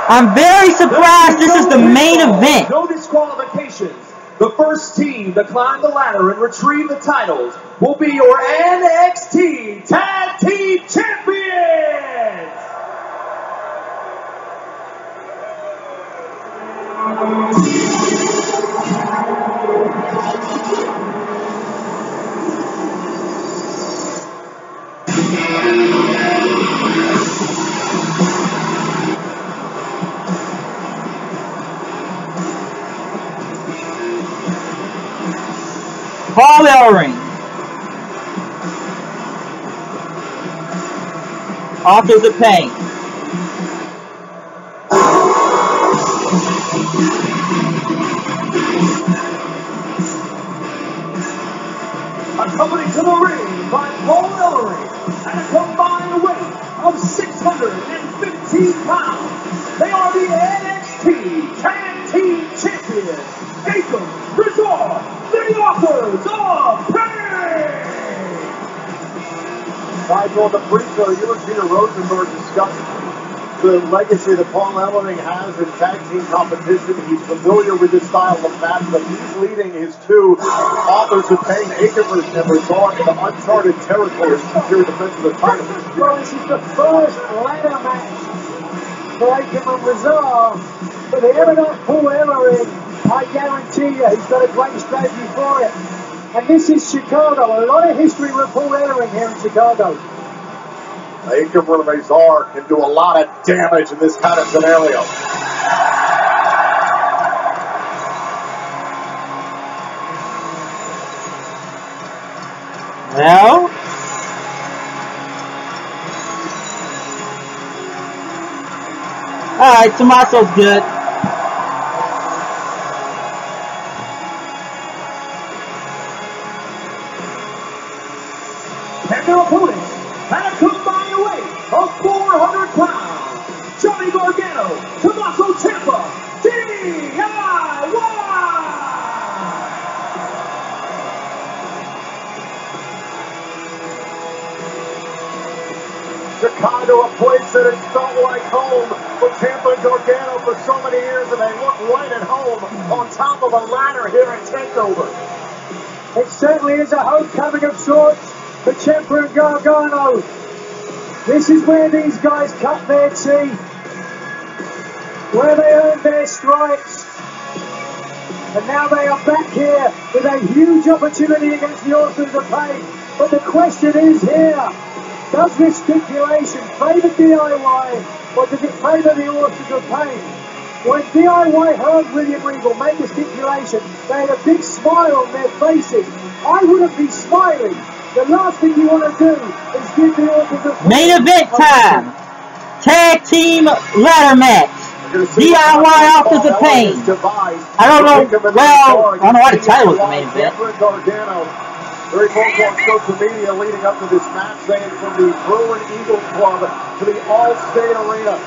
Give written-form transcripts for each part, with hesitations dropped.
I'm very surprised this is the main event. No disqualifications. The first team to climb the ladder and retrieve the titles will be your NXT Tag Team Champions! Paul Ellering, Authors of Pain. Accompanied to the ring by Paul Ellering at a combined weight of 615 pounds, they are the NXT Tag Team Champions, Takeover, the Authors of Pain! Nigel, the pre-show, you and Peter Rosenberg discussed the legacy that Paul Ellering has in tag team competition. He's familiar with this style of match, but he's leading his two Authors of Pain, Takeover and Resort, into uncharted territory here in defense of the title. Well, this is the first ladder match for Takeover and Resort, but the eminent Paul Ellering, I guarantee you, he's got a great strategy for it. And this is Chicago. A lot of history with Paul Ellering here in Chicago. Takeover and Resort can do a lot of damage in this kind of scenario. Well, alright, Tommaso's good. And their opponents at a combined weight of 400 pounds, Johnny Gargano, Tommaso Ciampa, DIY! Chicago, a place that has felt like home for Ciampa and Gargano for so many years, and they look right at home on top of a ladder here at Takeover. It certainly is a homecoming of sorts for Ciampa and Gargano. This is where these guys cut their teeth, where they earned their stripes. And now they are back here with a huge opportunity against the Authors of Pain. But the question is here, does this stipulation favour DIY or does it favour the Authors of Pain? When DIY heard William Regal make the stipulation, they had a big smile on their faces. I wouldn't be smiling. The last thing you want to do is give the Authors of Pain. Main event time. Tag team ladder match. DIY Authors of Pain. I don't know. Well, I don't know why the title was the main event. Very vocal on social media leading up to this match, saying from the Bruin Eagle Club to the All-State Arena.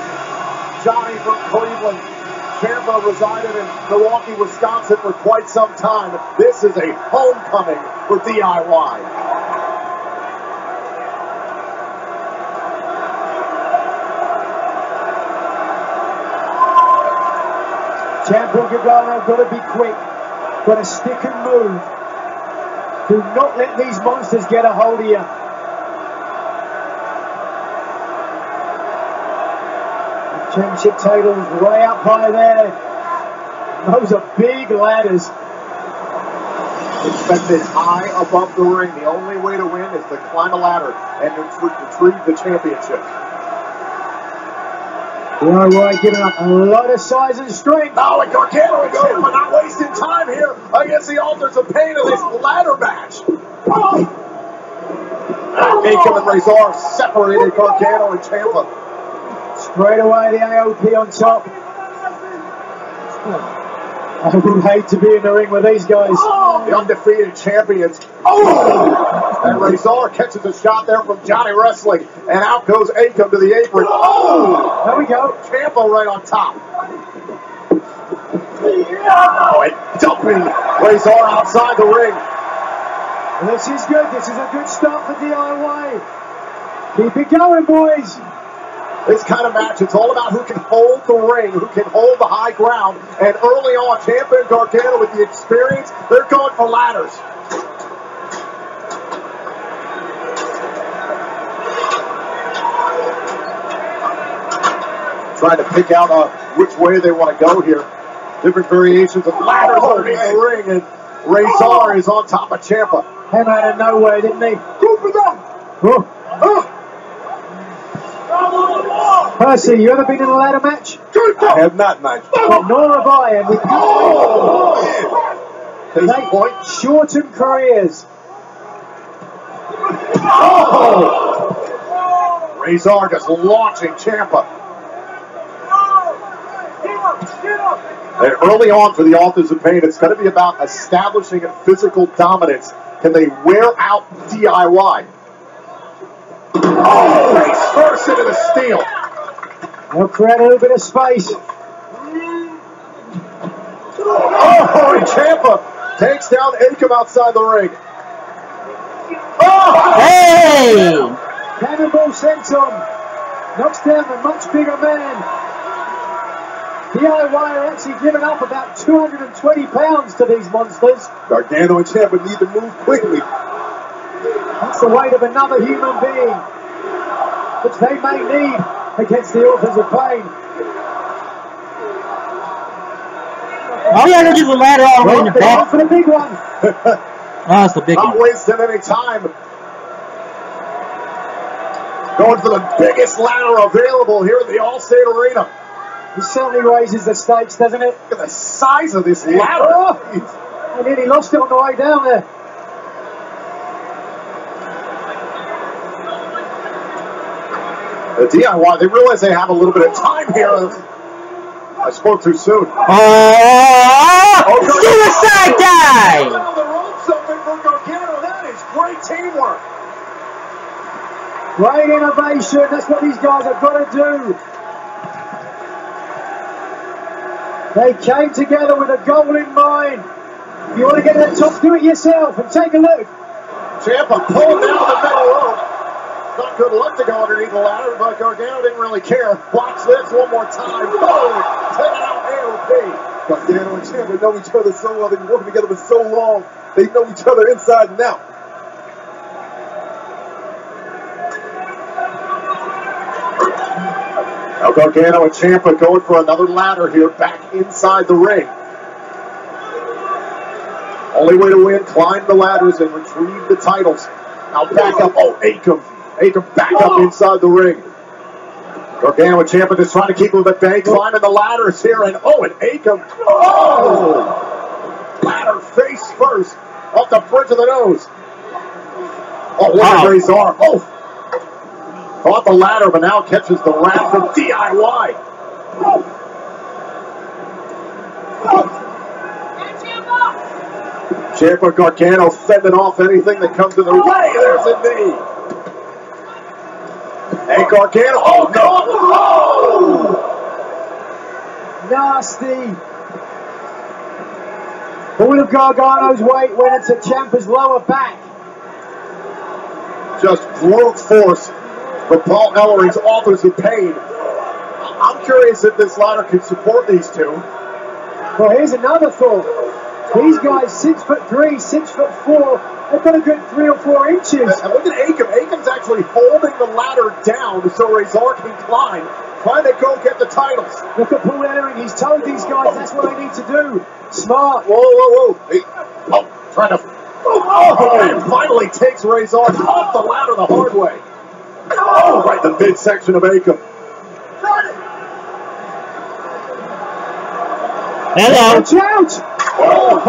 Johnny from Cleveland. Ciampa resided in Milwaukee, Wisconsin for quite some time. This is a homecoming for DIY. Ciampa and Gargano got to be quick, got to stick and move. Do not let these monsters get a hold of you. The championship title's way up high there. Those are big ladders. Expected high above the ring. The only way to win is to climb a ladder and retrieve the championship. DIY giving up a lot of size and strength. Oh, and Gargano and Ciampa not wasting time here against the Authors of Pain in this ladder match. Takeover and Razor separated Gargano and Ciampa. Straight away the AOP on top. I would hate to be in the ring with these guys. The undefeated champions. Oh! And Razor catches a shot there from Johnny Wrestling. And out goes Akam to the apron. Oh! There we go. Ciampa right on top. Oh, and dumping Razor outside the ring. This is good. This is a good start for DIY. Keep it going, boys. This kind of match, it's all about who can hold the ring, who can hold the high ground. And early on, Ciampa and Gargano with the experience, they're going for ladders. Trying to pick out which way they want to go here. Different variations of ladders underneath the ring, and Razor is on top of Ciampa. Came out of nowhere, didn't he? Go for that! Percy, you ever been in a ladder match? I have not, Nigel. Well, nor have I, and with they shorten careers. Razor just launching Ciampa. And early on for the Authors of Pain, it's going to be about establishing a physical dominance. Can they wear out DIY? Oh, he bursts into the steel. They'll create a little bit of space. Oh, and Ciampa takes down Akam outside the ring. Oh! Hey! Cannonball senton knocks down the much bigger man. DIY are actually giving up about 220 pounds to these monsters. Gargano and Ciampa need to move quickly. That's the weight of another human being, which they may need against the Authors of Pain. Oh yeah, they're just a ladder all the way in the They're back. on for the big one. Oh, it's the big Not one. wasting any time. Going for the biggest ladder available here at the Allstate Arena. It certainly raises the stakes, doesn't it? Look at the size of this ladder. Oh, I nearly lost it on the way down there. The DIY, they realize they have a little bit of time here. I spoke too soon. Oh! Suicide dive! Down the ropes open for Gargano. That is great teamwork. Great innovation. That's what these guys have got to do. They came together with a goal in mind. If you want to get to the top, do it yourself and take a look. Ciampa pulling down the middle rope. Not good luck to go underneath the ladder, but Gargano didn't really care. Watch this one more time. Boom! Taking out AOP. Gargano and Ciampa know each other so well. They've been working together for so long. They know each other inside and out. Now Gargano and Ciampa going for another ladder here back inside the ring. Only way to win, climb the ladders and retrieve the titles. Now back up. Oh, Akam. Akam back up inside the ring. Gargano and Ciampa just trying to keep him at bay, climbing the ladders here. And Akam. Oh! Ladder face first. Off the bridge of the nose. Oh, what a Razor. Oh! Caught the ladder, but now catches the wrap from DIY. Ciampa Gargano fending off anything that comes in their way. There's a knee. And Gargano. Oh, no. Oh! Nasty. All of Gargano's weight went into Ciampa's lower back. Just brute force for Paul Ellering's Authors of Pain. I'm curious if this ladder can support these two. Well, here's another thought. These guys, 6'3", 6'4", they've got a good 3 or 4 inches. And look at Akam. Akam's actually holding the ladder down so Razor can climb, trying to go get the titles. Look at Paul Ellering. He's told these guys that's what they need to do. Smart. Whoa, whoa, whoa. Hey. Oh, trying to... Oh, and finally takes Razor off the ladder the hard way. Oh, right in the midsection of Akam. Hello. Watch out! Oh.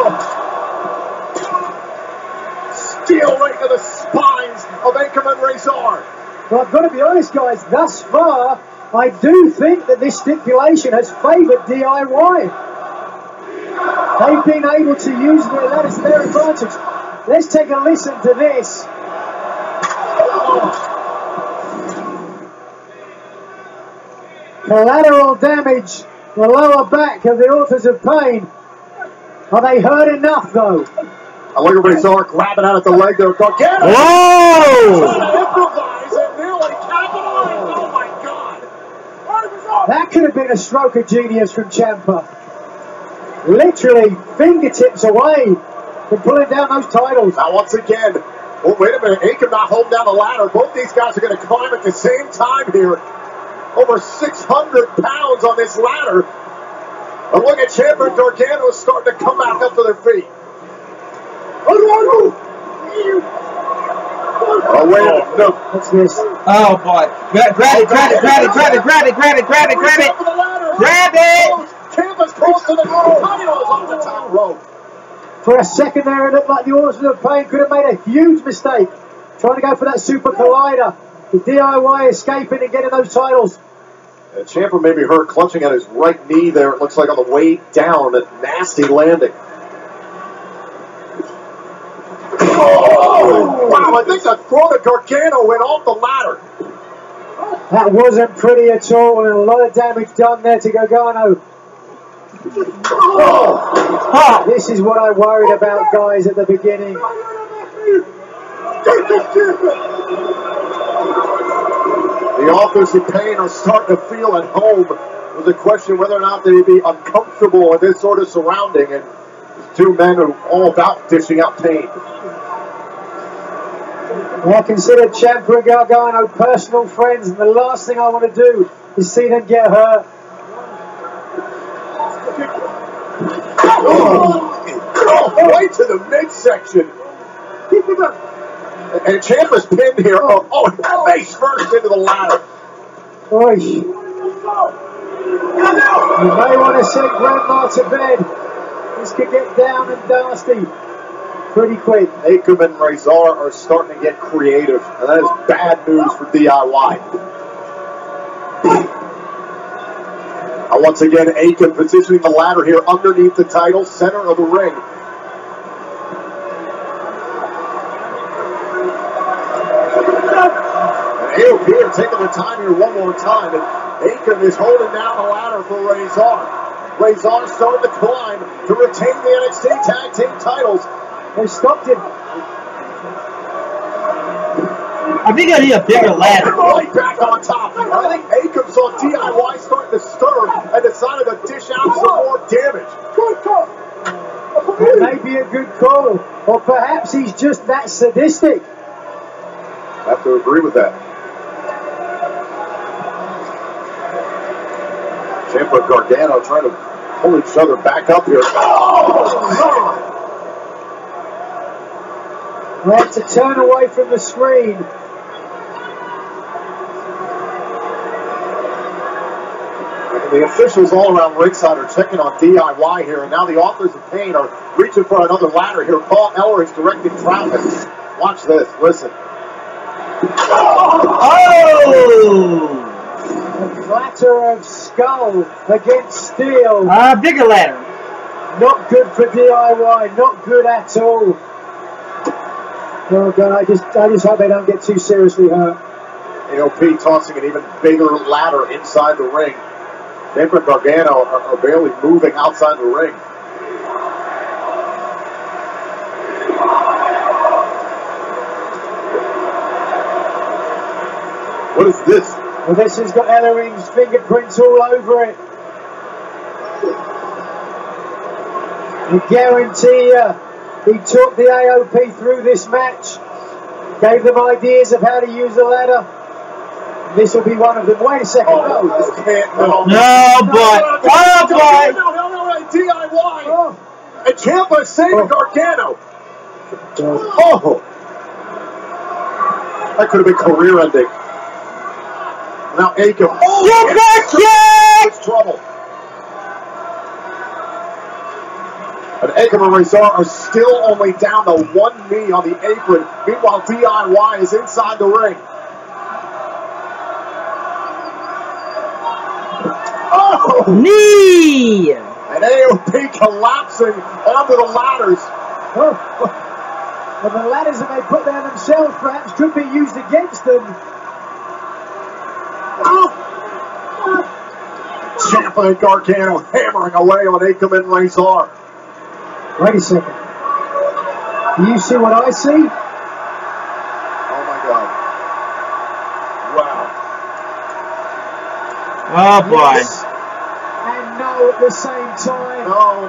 Steel right to the spines of Akam and Razor. Well, I've got to be honest, guys. Thus far, I do think that this stipulation has favoured DIY. They've been able to use their ladders to their advantage. Let's take a listen to this. Collateral damage, the lower back of the Authors of Pain. Are they hurt enough, though? I look at Razor grabbing out at the leg there. Gargano! Whoa! Trying to improvise and nearly capitalized. Oh, my God. That could have been a stroke of genius from Ciampa. Literally fingertips away from pulling down those titles. Now once again, oh wait a minute, Akam not holding down the ladder. Both these guys are going to climb at the same time here. Over 600 pounds on this ladder. And look at Ciampa and Gargano starting to come back up to their feet. Oh, wait a minute. No. What's this? Oh, boy. Grab it. Grab it. Ciampa's close to the titles on the top rope. For a second there, it looked like the Authors of Pain could have made a huge mistake. Trying to go for that Super Collider. The DIY escaping and getting those titles. Ciampa may be hurt, clutching at his right knee there. It looks like on the way down. A nasty landing. Oh, wow, I think the throat of Gargano went off the ladder. That wasn't pretty at all, and a lot of damage done there to Gargano. Oh, this is what I worried about, guys, at the beginning. The Authors of Pain are starting to feel at home. It was a question whether or not they would be uncomfortable in this sort of surrounding, and two men are all about dishing out pain. Well, I consider Ciampa and Gargano personal friends, and the last thing I want to do is see them get hurt. Oh, right to the midsection. And Ciampa's pinned here. Oh, face first into the ladder. Oy. You may want to send Grandma to bed. This could get down and nasty pretty quick. Akam and Razor are starting to get creative, and that is bad news for DIY. Once again, Akam positioning the ladder here underneath the title, center of the ring. And AOP are taking their time here one more time, and Akam is holding down the ladder for Razor. Razor starting to climb to retain the NXT Tag Team titles. They stopped him. I think I need a bigger ladder. Right back on top. I think Akam saw DIY starting to stir and decided to dish out some more damage. It may be a good call, or perhaps he's just that sadistic. I have to agree with that. Ciampa and Gargano trying to pull each other back up here. Oh! They had to turn away from the screen. The officials all around ringside are checking on DIY here, and now the Authors of Pain are reaching for another ladder here. Paul Ellering directing traffic. Watch this. Listen. Oh! A clatter of skull against steel. Bigger ladder. Not good for DIY. Not good at all. Oh God, I just hope they don't get too seriously hurt. AOP tossing an even bigger ladder inside the ring. Ciampa and Gargano are barely moving outside the ring. What is this? Well, this has got Ellering's fingerprints all over it. I guarantee you, he took the AOP through this match, gave them ideas of how to use the ladder. This will be one of them. Wait a second. No, this can't. No, boy. Oh, boy. No, DIY. Oh. And Ciampa is saving Gargano. Oh. That could have been career ending. Now Akam. Oh, yes. Trouble. And Akam and Razor are still only down to one knee on the apron. Meanwhile, DIY is inside the ring. Oh! Knee! And AOP collapsing onto the ladders. Oh. And the ladders that they put there themselves perhaps could be used against them. Ciampa and Gargano hammering away on Akam and Razor. Wait a second. Do you see what I see? Oh my God. Wow. Oh boy. Yes and no at the same time. No.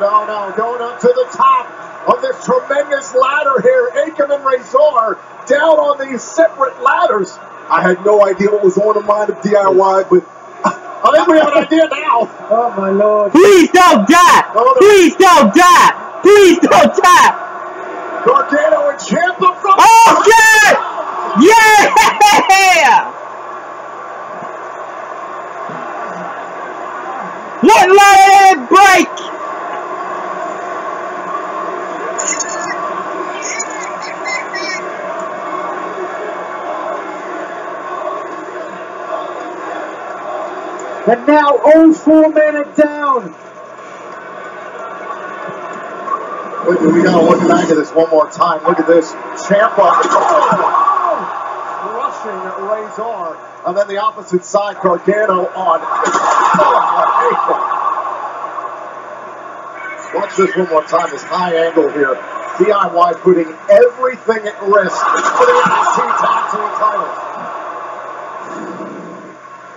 Going up to the top of this tremendous ladder here. Akam and Razor down on these separate ladders. I had no idea what was on the mind of DIY, but I think we have an idea now. Oh my lord. Please don't die! Please don't die! Please don't die! Gargano and Ciampa from... Oh, God! Yeah! What let it break? And now all 4 men are down. We gotta look back at this one more time. Look at this. Ciampa crushing Razor. And then the opposite side, Gargano on. Watch this one more time. This high angle here. DIY putting everything at risk for the NXT Tag Team titles.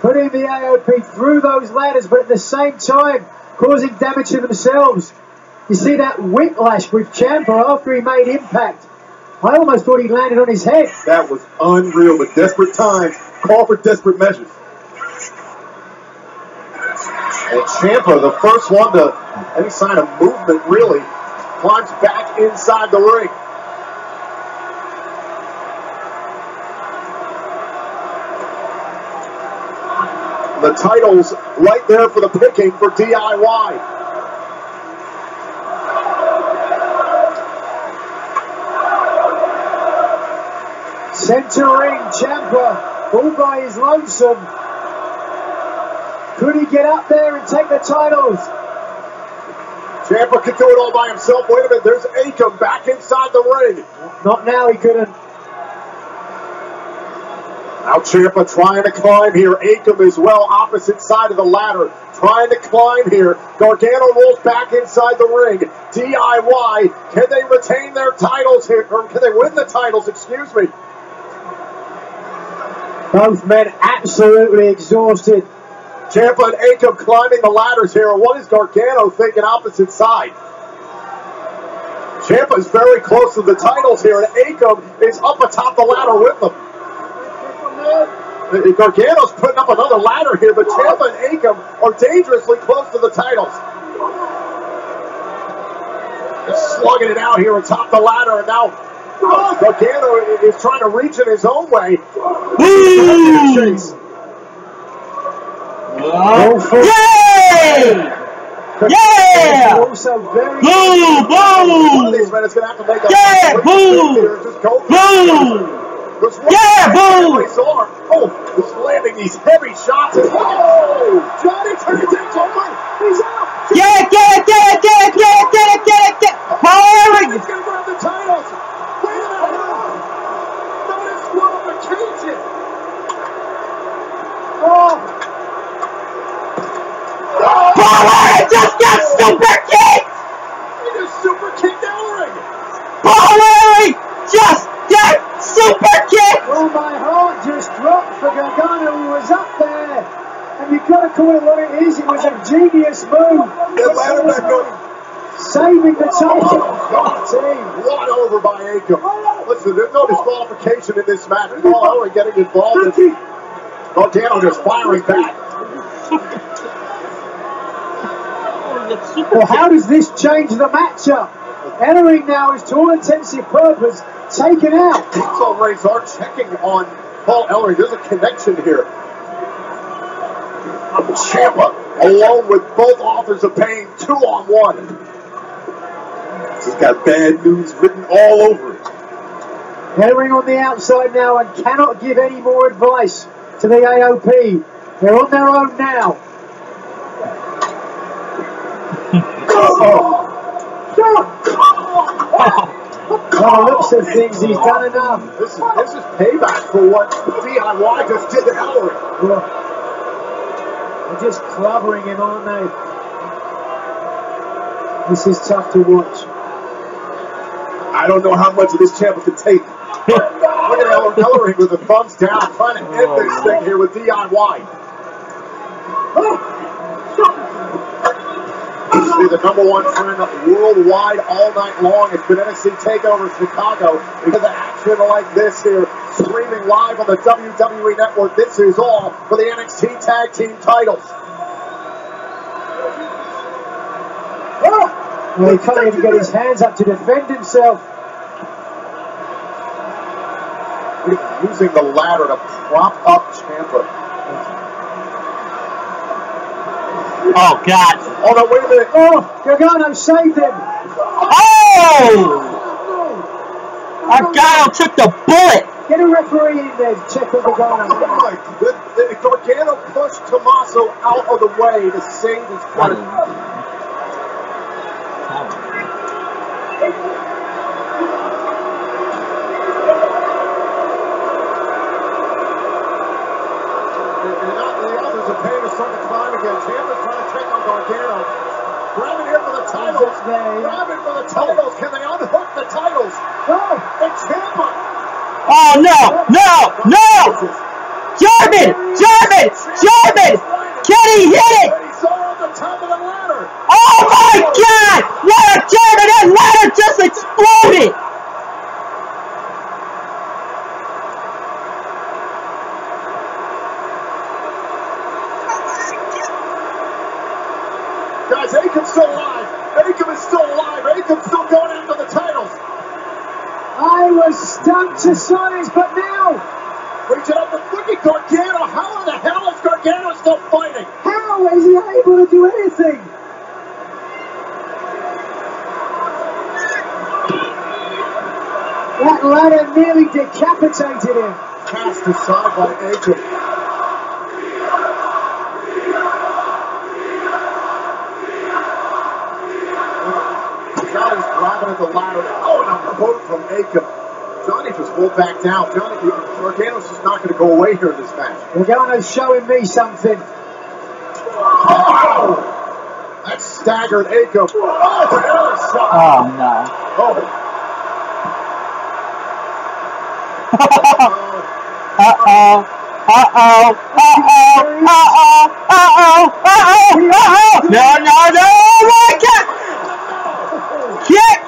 Putting the AOP through those ladders, but at the same time causing damage to themselves. You see that whiplash with Ciampa after he made impact. I almost thought he landed on his head. That was unreal, but desperate times call for desperate measures. And Ciampa, the first one to any sign of movement, really, climbs back inside the ring. The title's right there for the picking for DIY. Centering Ciampa all by his lonesome. Could he get up there and take the titles? Ciampa can do it all by himself. Wait a minute, there's Akam back inside the ring. Not now, he couldn't. Now Ciampa trying to climb here. Akam as well, opposite side of the ladder, trying to climb here. Gargano rolls back inside the ring. DIY, can they retain their titles here? Or can they win the titles, excuse me? Both men absolutely exhausted. Ciampa and Akam climbing the ladders here. What is Gargano thinking opposite side? Ciampa's very close to the titles here, and Akam is up atop the ladder with them. Gargano's putting up another ladder here, but Ciampa and Akam are dangerously close to the titles. Just slugging it out here atop the ladder, and now Gargano is trying to reach it his own way. Chase. Yay! Yeah! Also very Boom! One of Boom! these men is going to have to make a Boom! just go. Boom! Yeah, boom! Oh, he's landing these heavy shots. Oh, Johnny turned it over. He's out. Get it! Power! He's going to grab the titles. Wait a minute. No disqualification. Power just got super kicked! He just super kicked Ellering. Power just got super kicked! Well, my heart just dropped for Gargano, who was up there. And you've got to call it what it is. It was a genius move. Saving the title. Team. Run over by Akam. Listen, there's no disqualification in this match. Paul Ellering getting involved. Gargano just firing back. Well, how does this change the matchup? Ellering now is, to all intents and purposes, taken out. So Razor checking on Paul Ellering. There's a connection here. Ciampa alone with both authors of pain, 2-on-1. He's got bad news written all over it. Ellering on the outside now and cannot give any more advice to the AOP. They're on their own now. By the looks of things, he's done enough. This is payback for what DIY just did to Ellering. They're just clobbering him, aren't they? This is tough to watch. I don't know how much of this Ciampa can take. Look at Ellering with the thumbs down, trying to end this thing here with DIY. Oh, be the #1 trend worldwide all night long. It's been NXT Takeover Chicago because of action like this here, streaming live on the WWE Network. This is all for the NXT Tag Team titles. Well, he can't even get his hands up to defend himself. Using the ladder to prop up Ciampa. Oh, God. Oh, no, wait a minute. Oh, Gargano saved him. Oh! Gargano took the bullet. Get a referee in there to check on Gargano. Oh, my goodness. Gargano pushed Tommaso out of the way to save his friend. Ciampa's trying to check on Gargano. Grabbing here for the titles. Grabbing for the titles. Can they unhook the titles? No. It's Ciampa. Oh, no. No. No. German. German. German. Can he hit it? He saw on the top of the ladder. Oh, my God. What a German. That ladder just exploded. Guys, Akim's still alive. Akim is still alive. Akim's still going after the titles. I was stunned to silence, but now... Reaching up and look at Gargano. How in the hell is Gargano still fighting? How is he able to do anything? That ladder nearly decapitated him. Cast aside by Akim. Johnny's grabbing at the ladder. Oh, and a quote from Akim. Johnny just pulled back down. Gargano's just not going to go away here in this match. Gargano's showing me something. Oh! That staggered Akim. Oh, another shot. Oh, no. Oh. Uh-oh. Uh-oh. Uh-oh. Uh-oh. Uh-oh. Uh-oh. Uh-oh. No, no, no. Oh, my God. Kick.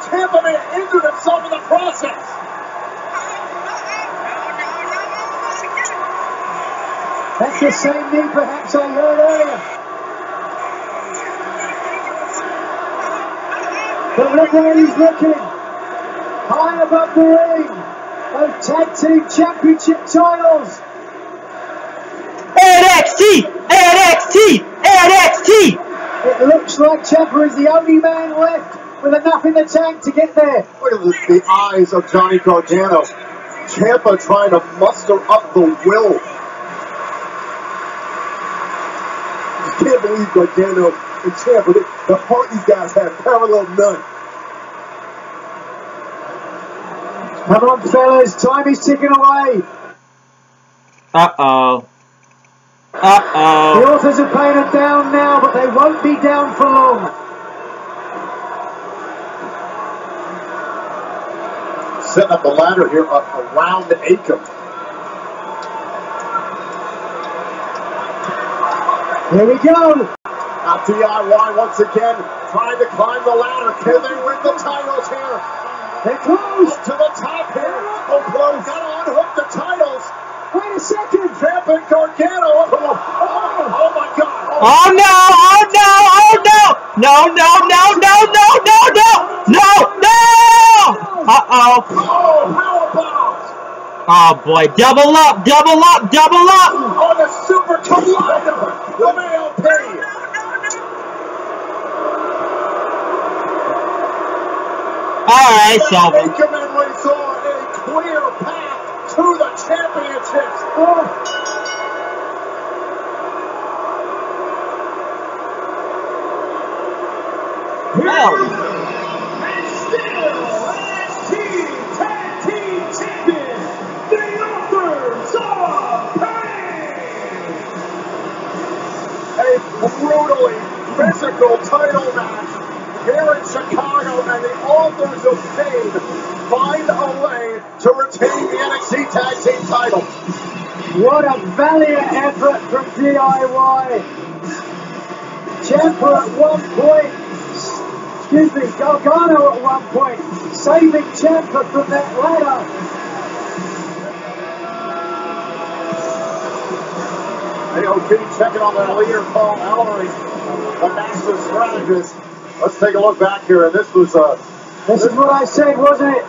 Ciampa may have injured himself in the process. That's the same knee perhaps I heard earlier. But look where he's looking. High above the ring. Those tag team championship titles. NXT. NXT. NXT. It looks like Ciampa is the only man left with enough in the tank to get there. Look at the eyes of Johnny Gargano. Ciampa trying to muster up the will. I can't believe Gargano and Ciampa, the heart these guys have, parallel none. Come on, fellas, time is ticking away. Uh-oh. The Uh-oh. Authors of Pain are down now, but they won't be down for long. Setting up the ladder here around Akam. Here we go. Now DIY once again, trying to climb the ladder. Can they win the titles here? They're close. Up to the top here. Oh, close. Gotta unhook the titles. Wait a second. Ciampa and Gargano. Oh my God. Oh, no. Oh, no. Oh, no. No, no, no, no, no, no, no. No, no. Uh-oh. Oh, power bombs. Oh, boy. Double up, double up, double up. On the super collider of AOP. All right, so. Akam and Razor a clear path to the championships. Oh. Hell. And still NXT Tag Team Champions, the Authors of Pain. A brutally physical title match here in Chicago, and the Authors of Pain find a way to retain the NXT Tag Team titles. What a valiant effort from DIY. Ciampa at one point, excuse me, Gargano at one point, saving Ciampa from that ladder. AOP checking on their leader, Paul Ellery, the master strategist. Let's take a look back here, and this was This is what I said, wasn't it?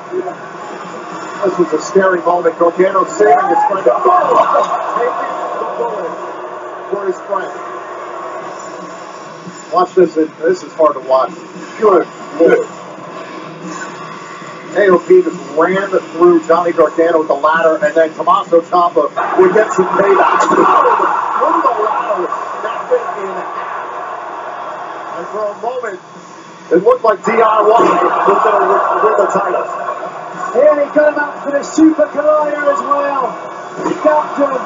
This was a scary moment. Gargano saving his friend. Taking the bullet for his friend. Watch this. This is hard to watch. Good Lord. AOP just ran through Johnny Gargano with the ladder, and then Tommaso Ciampa would get some payback. Through the ladder, snapping in half. And for a moment, it looked like DIY was going to win the title. Yeah, he got him up for the Super Collider as well. Ducked him.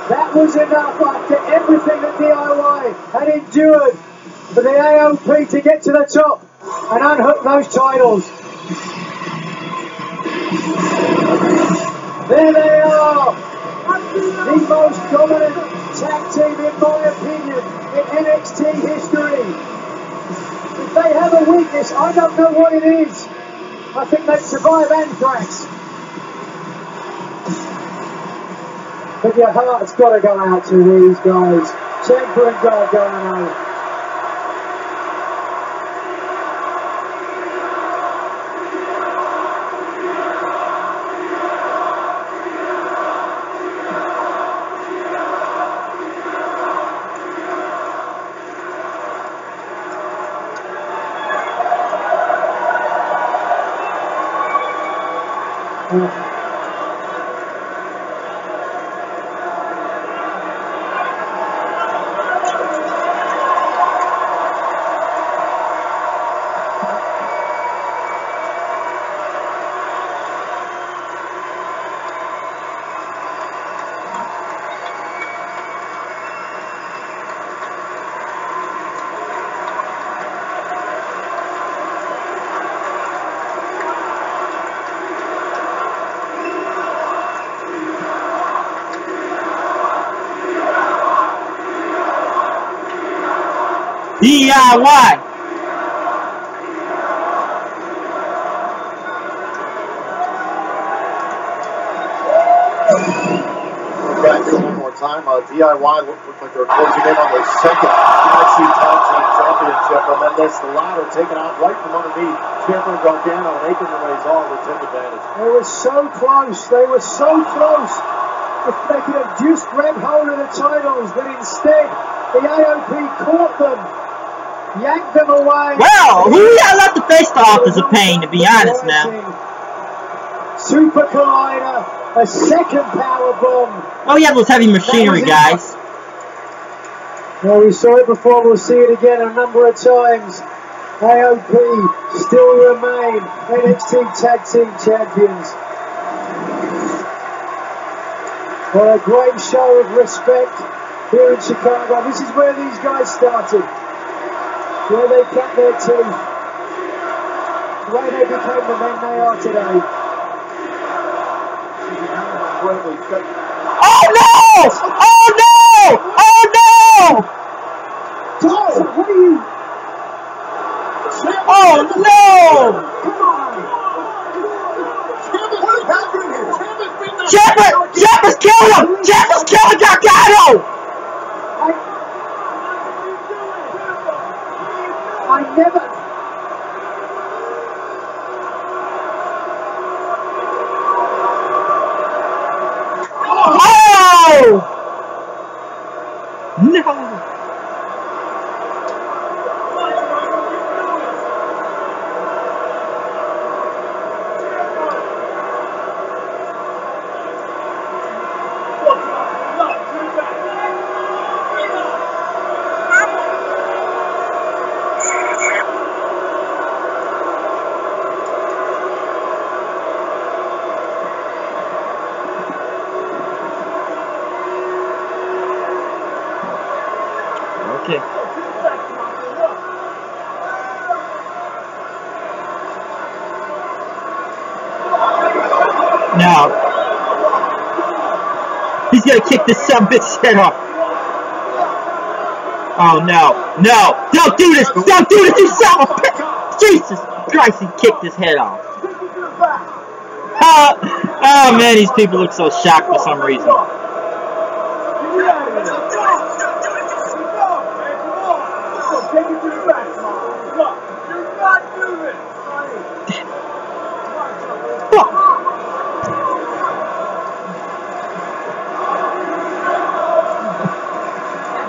That was enough after everything that DIY had endured for the AOP to get to the top and unhook those titles. There they are. The most dominant tag team, in my opinion, in NXT history. If they have a weakness, I don't know what it is. I think they'd survive anthrax. But your heart's got to go out to these guys. Ciampa and Gargano. DIY. Back here one more time. DIY looked like they were closing in on their second NXT Tag Team Championship, and then this ladder taken out right from underneath Ciampa and Gargano, making the ways all to take advantage. They were so close. They were so close. If they could have just grabbed hold of the titles, but instead the AOP caught them, yanked them away. Well, who y'all left to face the Authors of Pain, to be honest now? Super Collider, a second power bomb. Oh yeah, those heavy machinery, guys. Well, we saw it before, we'll see it again a number of times. AOP still remain NXT Tag Team Champions. Well, a great show of respect here in Chicago. This is where these guys started. Where they cut their teeth. Where they became the men they are today. Oh no! Oh no! Oh no! Thompson, what are you? Oh no! Come on! What is happening here? Ciampa's killing him! Ciampa's killing Gargano! I never... Oh! No! Okay. Now, he's gonna kick this son of a bitch's head off. Oh no, no, don't do this, don't do this, you son of a bitch! Jesus Christ, he kicked his head off. Oh man, these people look so shocked for some reason.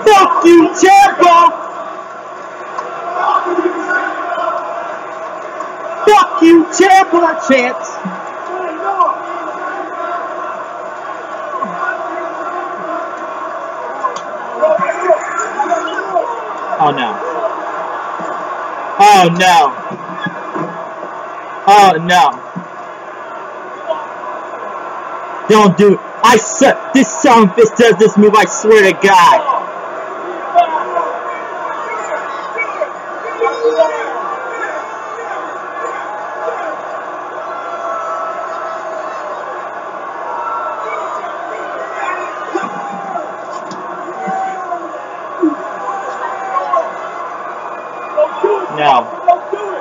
Fuck you, Tampa! Fuck you, Tampa, chance! Oh no. Oh no. Oh no. Don't do it. I swear, this son of a bitch does this move, I swear to God. No.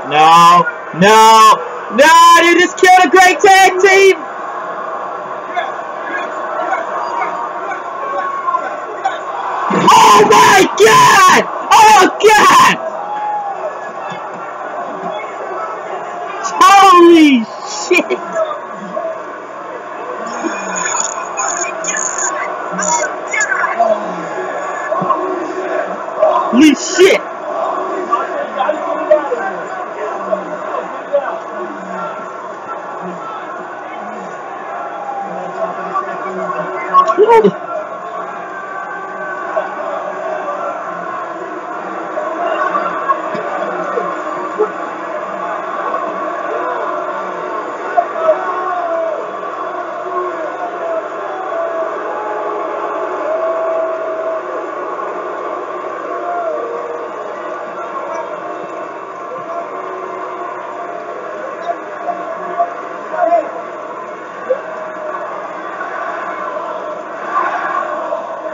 No. No. No, they just killed a great tag team. Oh my God! Oh God! Holy shit! Holy shit!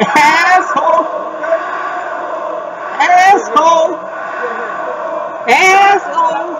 Asshole! Asshole! Asshole!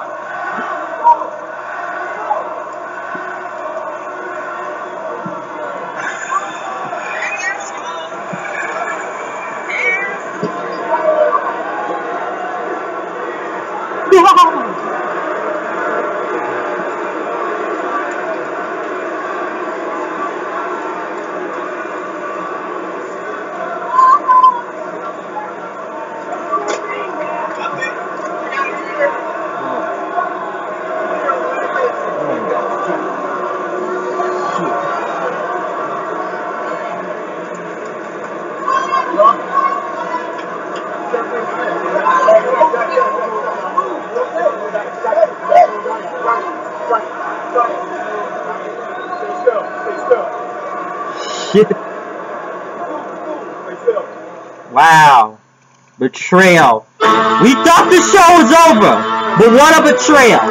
Shit. Wow. Betrayal. We thought the show was over, but what a betrayal.